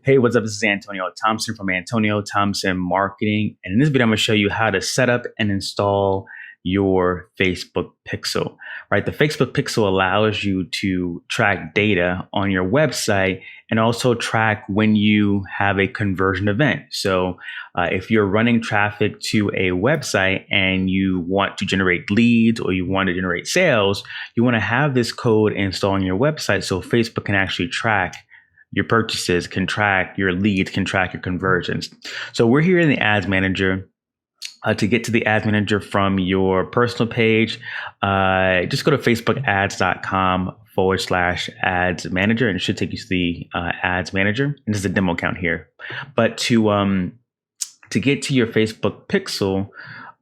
Hey, what's up? This is Antonio Thompson from Antonio Thompson Marketing. And in this video, I'm going to show you how to set up and install your Facebook Pixel, right? The Facebook Pixel allows you to track data on your website and also track when you have a conversion event. So if you're running traffic to a website and you want to generate leads or you want to generate sales, you want to have this code installed on your website so Facebook can actually track your purchases, can track your leads, can track your conversions. So we're here in the Ads Manager. To get to the Ads Manager from your personal page, just go to facebookads.com/ads manager, and it should take you to the Ads Manager. And this is a demo account here. But to get to your Facebook Pixel,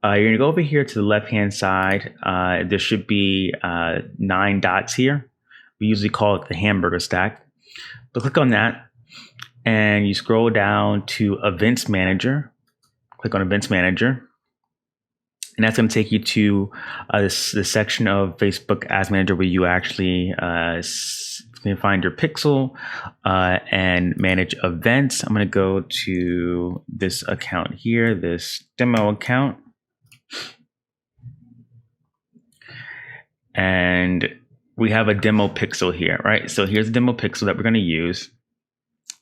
you're gonna go over here to the left-hand side. There should be 9 dots here. We usually call it the hamburger stack. But click on that and you scroll down to Events Manager. Click on Events Manager. And that's going to take you to the section of Facebook Ads Manager where you actually can find your pixel and manage events. I'm going to go to this account here, this demo account. And we have a demo pixel here, right? So here's the demo pixel that we're going to use.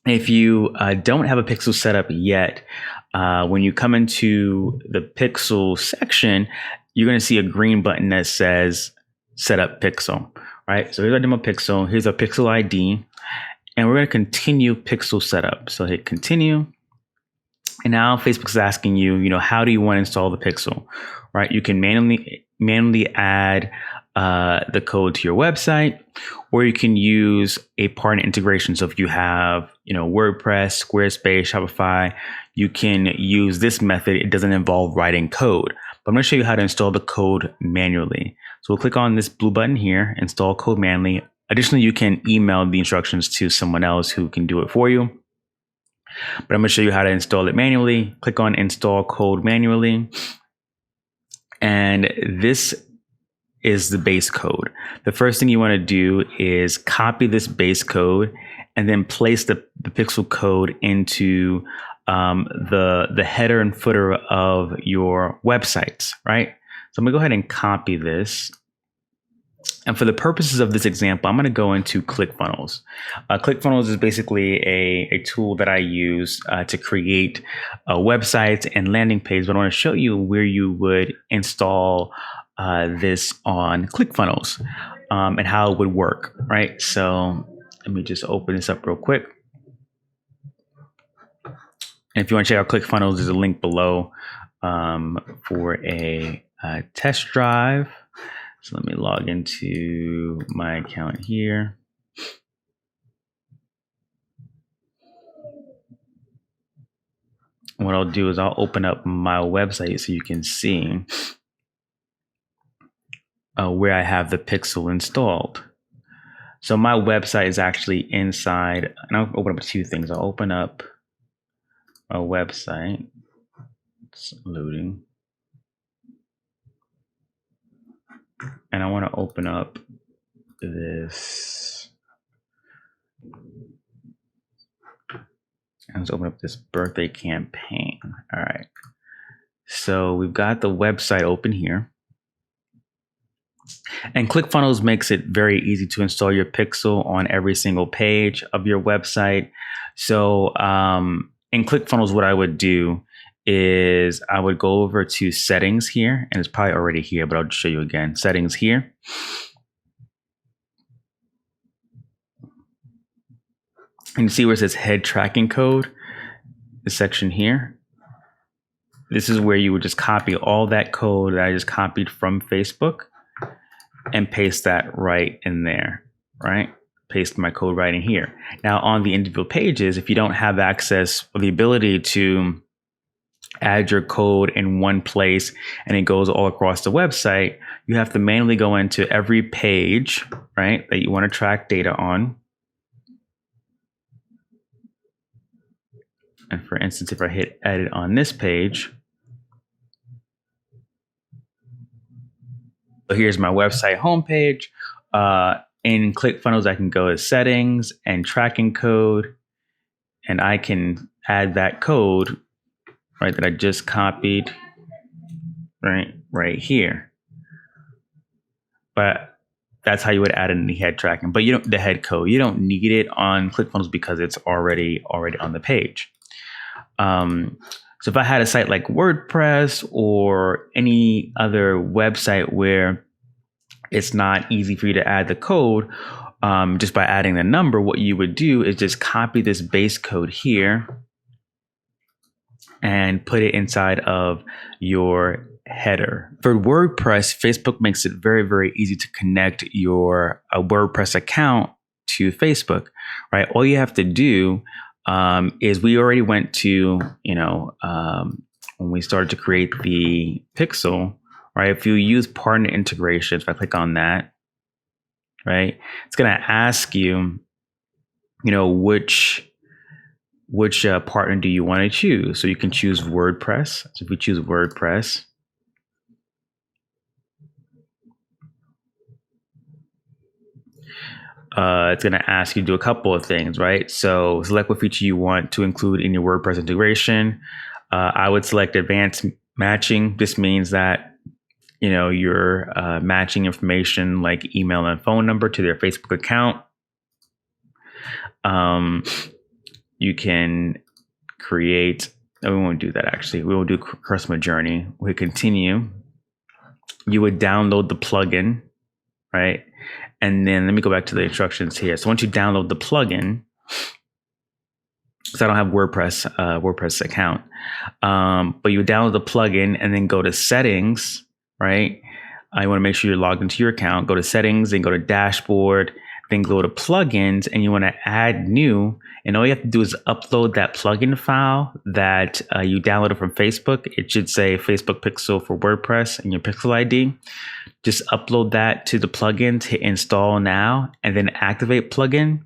If you don't have a pixel set up yet, when you come into the pixel section, you're going to see a green button that says set up pixel, right? So here's our demo pixel. Here's our pixel ID, and we're going to continue pixel setup. So hit continue. And now Facebook's asking you, how do you want to install the pixel, right? You can manually add the code to your website, or you can use a partner integration. So if you have, WordPress, Squarespace, Shopify, you can use this method. It doesn't involve writing code, but I'm going to show you how to install the code manually. So we'll click on this blue button here, install code manually. Additionally, you can email the instructions to someone else who can do it for you. But I'm going to show you how to install it manually. Click on install code manually. And this is the base code. The first thing you want to do is copy this base code and then place the pixel code into the header and footer of your websites, right? So I'm gonna go ahead and copy this. And for the purposes of this example, I'm going to go into ClickFunnels. ClickFunnels is basically a tool that I use to create websites and landing pages. But I want to show you where you would install this on ClickFunnels and how it would work, right? So let me just open this up real quick. And if you want to check out ClickFunnels, there's a link below for a test drive. So let me log into my account here. What I'll do is I'll open up my website so you can see where I have the pixel installed. So my website is actually inside, and I'll open up 2 things. I'll open up a website. It's loading. And I want to open up this. Let's open up this birthday campaign. All right. So we've got the website open here. And ClickFunnels makes it very easy to install your pixel on every single page of your website. So in ClickFunnels, what I would do is I would go over to settings here, and it's probably already here, but I'll just show you again. Settings here. And you see where it says head tracking code, this section here. This is where you would just copy all that code that I just copied from Facebook and paste that right in there, right? Paste my code right in here. Now on the individual pages, if you don't have access or the ability to add your code in one place and it goes all across the website, you have to manually go into every page, right, that you want to track data on. And for instance, if I hit edit on this page, so here's my website homepage. In ClickFunnels, I can go to settings and tracking code. and I can add that code, right, that I just copied, right here. But that's how you would add it in the head tracking. But you don't, the head code, you don't need it on ClickFunnels because it's already on the page. So if I had a site like WordPress or any other website where it's not easy for you to add the code, just by adding the number, what you would do is just copy this base code here and put it inside of your header. For WordPress, Facebook makes it very, very easy to connect your WordPress account to Facebook, right? All you have to do is we already went to, when we started to create the pixel, right? If you use partner integrations, if I click on that, right, it's going to ask you, which partner do you want to choose? So you can choose WordPress. So if we choose WordPress, it's going to ask you to do a couple of things, right? So select what feature you want to include in your WordPress integration. I would select advanced matching. This means that, you're matching information like email and phone number to their Facebook account. You can create, no, we won't do that actually. We will do customer journey. We continue. You would download the plugin, right? And then let me go back to the instructions here. So once you download the plugin, because I don't have WordPress account, but you would download the plugin and then go to settings, right? You want to make sure you're logged into your account. Go to settings, then go to dashboard, then go to plugins, and you want to add new. And all you have to do is upload that plugin file that you downloaded from Facebook. It should say Facebook Pixel for WordPress and your Pixel ID. Just upload that to the plugin, hit install now, and then activate plugin,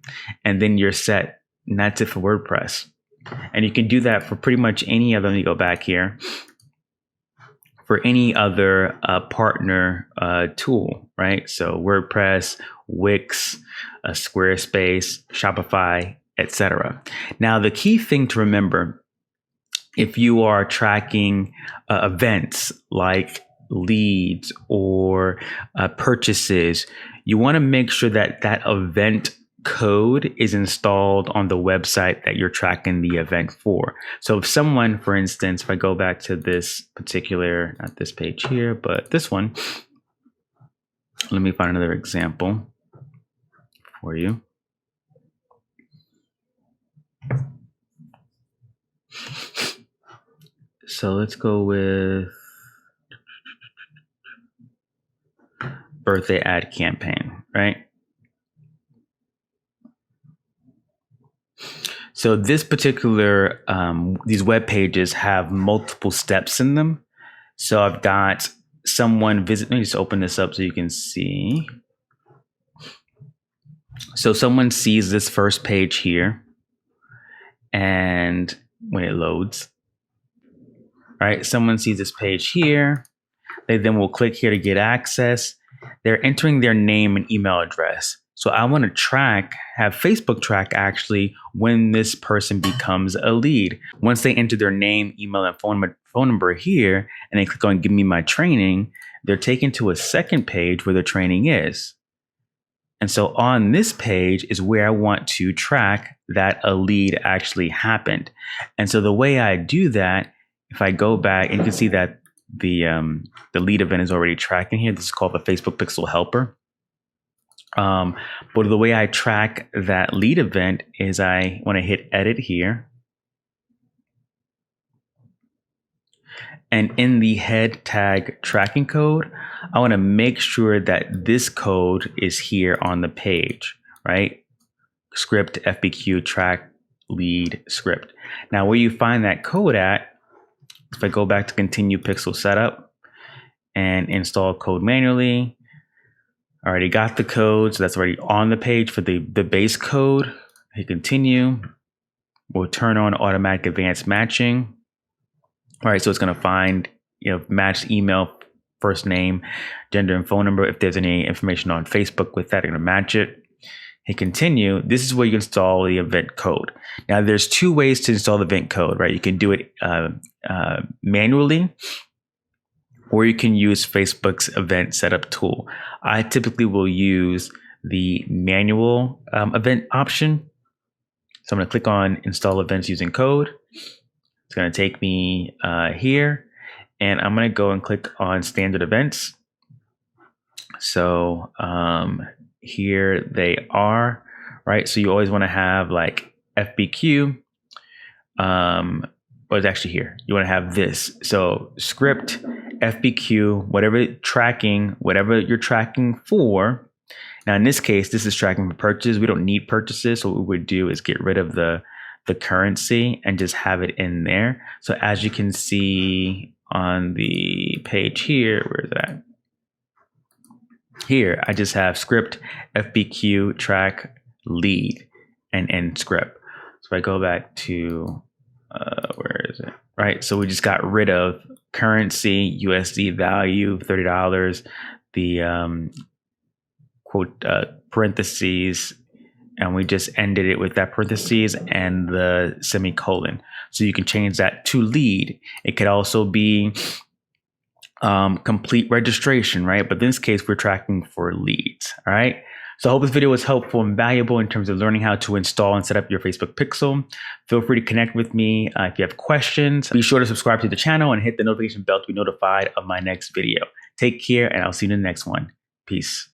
and then you're set. And that's it for WordPress. And you can do that for pretty much any other, let me go back here, for any other partner tool, right? So WordPress, Wix, Squarespace, Shopify, etc. Now, the key thing to remember, if you are tracking events like leads or purchases, you want to make sure that that event code is installed on the website that you're tracking the event for. So if someone, for instance, if I go back to this particular, not this page here, but this one, let me find another example for you. So let's go with birthday ad campaign, right? So this particular, these web pages have multiple steps in them. So I've got someone visit, let me just open this up so you can see. So someone sees this first page here, and when it loads, right, someone sees this page here. They then will click here to get access. They're entering their name and email address. So I want to have Facebook track actually when this person becomes a lead. Once they enter their name, email, and phone number here, and they click on give me my training, they're taken to a second page where the training is. And so on this page is where I want to track that a lead actually happened. And so the way I do that, if I go back, and you can see that the lead event is already tracking here. This is called the Facebook Pixel Helper. But the way I track that lead event is I want to hit edit here. And in the head tag tracking code, I want to make sure that this code is here on the page, right? Script FBQ track lead script. Now, where you find that code at, if I go back to continue pixel setup and install code manually, I already got the code, so that's already on the page for the base code. Hit continue. We'll turn on automatic advanced matching. All right, so it's going to find, matched email, first name, gender, and phone number. If there's any information on Facebook with that, they're going to match it. hit continue. This is where you install the event code. Now there's two ways to install the event code, right? You can do it manually, or you can use Facebook's event setup tool. I typically will use the manual event option. So I'm going to click on install events using code. It's going to take me here, and I'm going to go and click on standard events. So here they are, right? So you always want to have like FBQ, but it's actually here. You want to have this. So script, FBQ, whatever you're tracking for. Now in this case, this is tracking for purchases. We don't need purchases. So what we would do is get rid of the currency and just have it in there. So as you can see on the page here, where is that? Here, I just have script, FBQ, track, lead, and end script. So if I go back to, where is it? Right, so we just got rid of currency, USD value, $30, the quote, parentheses, and we just ended it with that parentheses and the semicolon. So you can change that to lead. It could also be complete registration, right? But in this case, we're tracking for leads, all right? So I hope this video was helpful and valuable in terms of learning how to install and set up your Facebook Pixel. Feel free to connect with me if you have questions. Be sure to subscribe to the channel and hit the notification bell to be notified of my next video. Take care, and I'll see you in the next one. Peace.